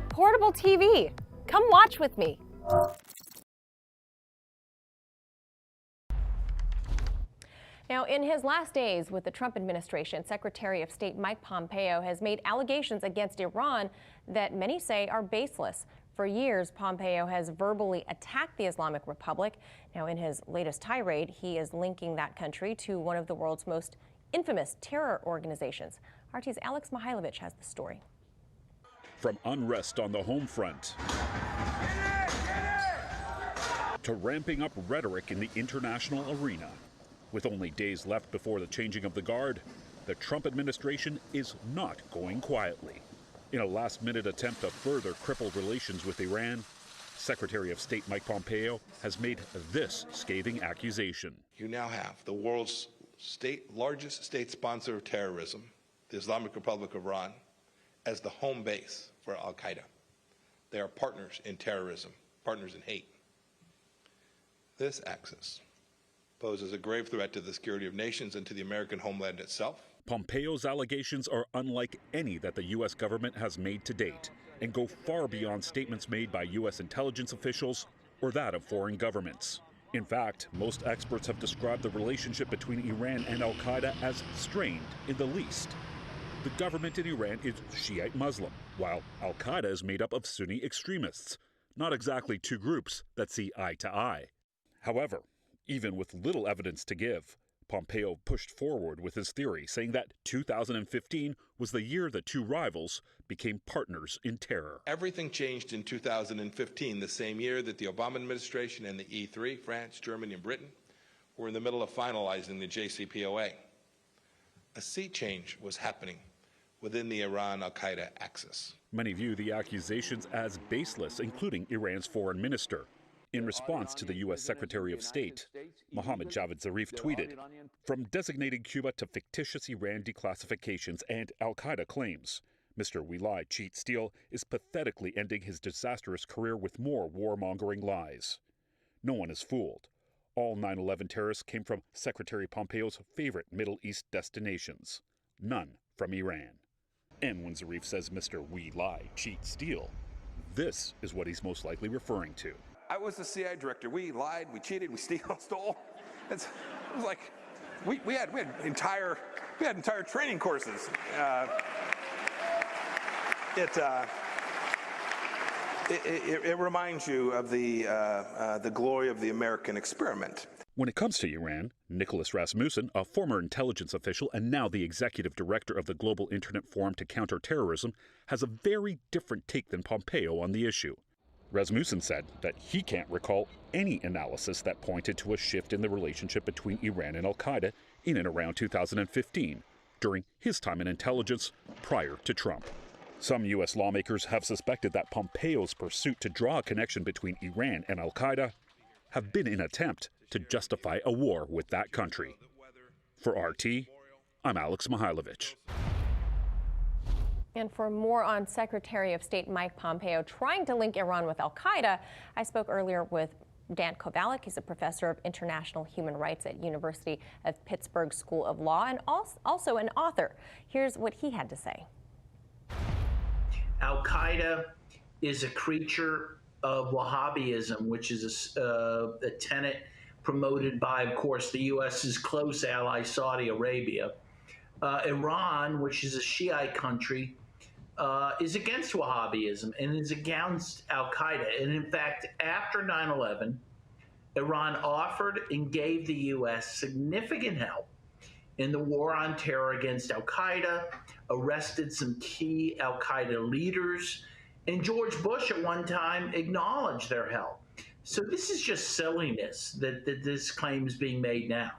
Portable TV. Come watch with me. Now, in his last days with the Trump administration, Secretary of State Mike Pompeo has made allegations against Iran that many say are baseless. For years, Pompeo has verbally attacked the Islamic Republic. Now, in his latest tirade, he is linking that country to one of the world's most infamous terror organizations. RT's Alex Mihailovich has the story. From unrest on the home front to ramping up rhetoric in the international arena. With only days left before the changing of the guard, the Trump administration is not going quietly. In a last-minute attempt to further cripple relations with Iran, Secretary of State Mike Pompeo has made this scathing accusation. You now have the world's largest state sponsor of terrorism, the Islamic Republic of Iran, as the home base for Al-Qaeda. They are partners in terrorism, partners in hate. This axis poses a grave threat to the security of nations and to the American homeland itself. Pompeo's allegations are unlike any that the U.S. government has made to date and go far beyond statements made by U.S. intelligence officials or that of foreign governments. In fact, most experts have described the relationship between Iran and Al-Qaeda as strained in the least. The government in Iran is Shiite Muslim, while Al-Qaeda is made up of Sunni extremists, not exactly two groups that see eye to eye. However, even with little evidence to give, Pompeo pushed forward with his theory, saying that 2015 was the year the two rivals became partners in terror. Everything changed in 2015, the same year that the Obama administration and the E3, France, Germany, and Britain, were in the middle of finalizing the JCPOA. A sea change was happening within the Iran-Al-Qaeda axis. Many view the accusations as baseless, including Iran's foreign minister. In response to the U.S. Secretary of State, Mohammad Javad Zarif tweeted, "From designating Cuba to fictitious Iran declassifications and Al-Qaeda claims, Mr. We Lie, Cheat, Steal is pathetically ending his disastrous career with more warmongering lies. No one is fooled. All 9/11 terrorists came from Secretary Pompeo's favorite Middle East destinations, none from Iran." And when Zarif says Mr. We Lie, Cheat, Steal, this is what he's most likely referring to. I was the CIA director. We lied, we cheated, we stole. It was like we had entire training courses. It reminds you of the glory of the American experiment. When it comes to Iran, Nicholas Rasmussen, a former intelligence official and now the executive director of the Global Internet Forum to Counter Terrorism, has a very different take than Pompeo on the issue. Rasmussen said that he can't recall any analysis that pointed to a shift in the relationship between Iran and Al-Qaeda in and around 2015, during his time in intelligence prior to Trump. Some U.S. lawmakers have suspected that Pompeo's pursuit to draw a connection between Iran and Al-Qaeda have been an attempt to justify a war with that country. For RT, I'm Alex Mihailovich. And for more on Secretary of State Mike Pompeo trying to link Iran with Al-Qaeda, I spoke earlier with Dan Kovalik. He's a professor of international human rights at University of Pittsburgh School of Law and also an author. Here's what he had to say. Al-Qaeda is a creature of Wahhabism, which is a tenet promoted by, of course, the U.S.'s close ally, Saudi Arabia. Iran, which is a Shiite country, is against Wahhabism and is against Al-Qaeda. And in fact, after 9/11, Iran offered and gave the U.S. significant help in the war on terror against Al-Qaeda, arrested some key Al-Qaeda leaders, and George Bush at one time acknowledged their help. So this is just silliness that this claim is being made now.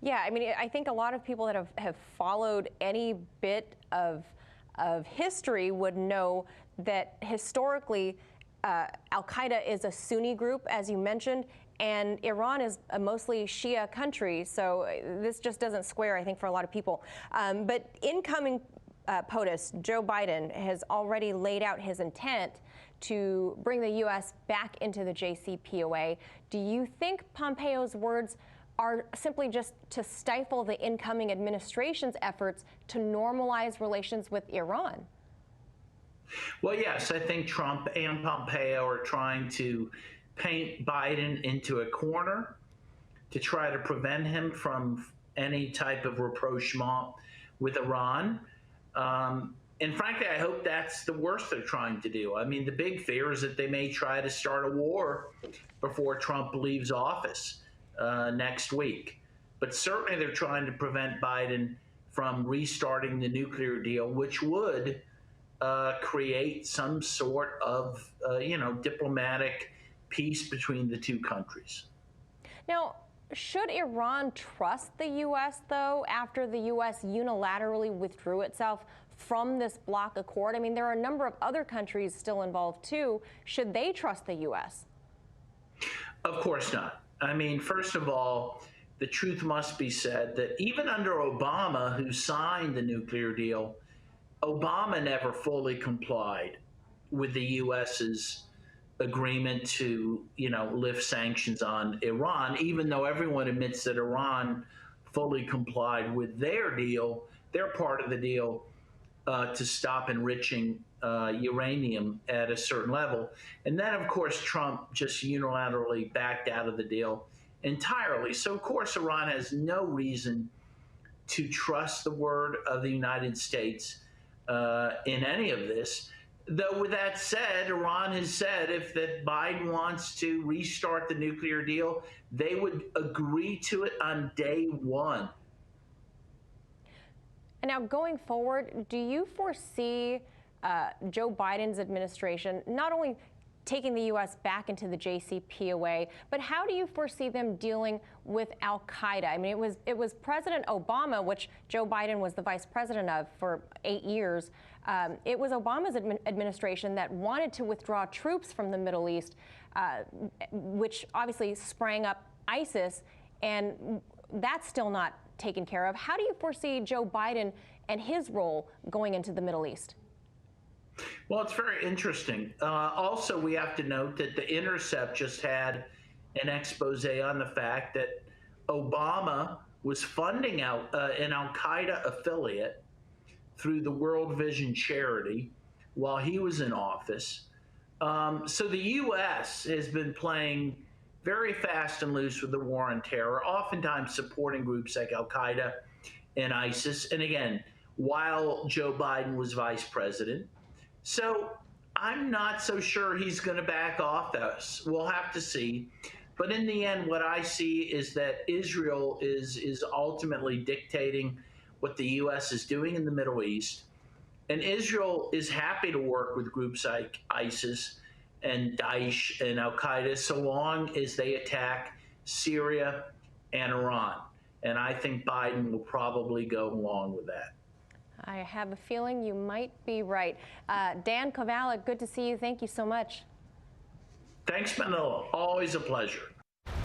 Yeah, I mean, I think a lot of people that have followed any bit of history would know that historically Al-Qaeda is a Sunni group, as you mentioned, and Iran is a mostly Shia country, so this just doesn't square, I think, for a lot of people. But incoming POTUS, Joe Biden, has already laid out his intent to bring the U.S. back into the JCPOA. Do you think Pompeo's words are simply just to stifle the incoming administration's efforts to normalize relations with Iran? Well, yes, I think Trump and Pompeo are trying to paint Biden into a corner to try to prevent him from any type of rapprochement with Iran. And frankly, I hope that's the worst they're trying to do. I mean, the big fear is that they may try to start a war before Trump leaves office next week. But certainly they're trying to prevent Biden from restarting the nuclear deal, which would create some sort of, diplomatic peace between the two countries. Now, should Iran trust the U.S., though, after the U.S. unilaterally withdrew itself from this bloc accord? I mean, there are a number of other countries still involved, too. Should they trust the U.S.? Of course not. I mean, first of all, the truth must be said that even under Obama, who signed the nuclear deal, Obama never fully complied with the U.S.'s agreement to, lift sanctions on Iran, even though everyone admits that Iran fully complied with their deal, their part of the deal to stop enriching uranium at a certain level. And then, of course, Trump just unilaterally backed out of the deal entirely. So, of course, Iran has no reason to trust the word of the United States in any of this. Though, with that said, Iran has said if that Biden wants to restart the nuclear deal, they would agree to it on day one. And now, going forward, do you foresee Joe Biden's administration not only taking the U.S. back into the JCPOA, but how do you foresee them dealing with al-Qaeda? I mean, it was President Obama, which Joe Biden was the vice president of for 8 years. It was Obama's administration that wanted to withdraw troops from the Middle East, which obviously sprang up ISIS, and that's still not taken care of. How do you foresee Joe Biden and his role going into the Middle East? Well, it's very interesting. Also, we have to note that The Intercept just had an expose on the fact that Obama was funding out an al-Qaeda affiliate through the World Vision charity while he was in office. So the U.S. has been playing very fast and loose with the war on terror, oftentimes supporting groups like al-Qaeda and ISIS. And again, while Joe Biden was vice president. So I'm not so sure he's going to back off us. We'll have to see. But in the end, what I see is that Israel is ultimately dictating what the U.S. is doing in the Middle East. And Israel is happy to work with groups like ISIS and Daesh and al-Qaeda so long as they attack Syria and Iran. And I think Biden will probably go along with that. I have a feeling you might be right. Dan Kovala, good to see you. Thank you so much. Thanks, Manila. Always a pleasure.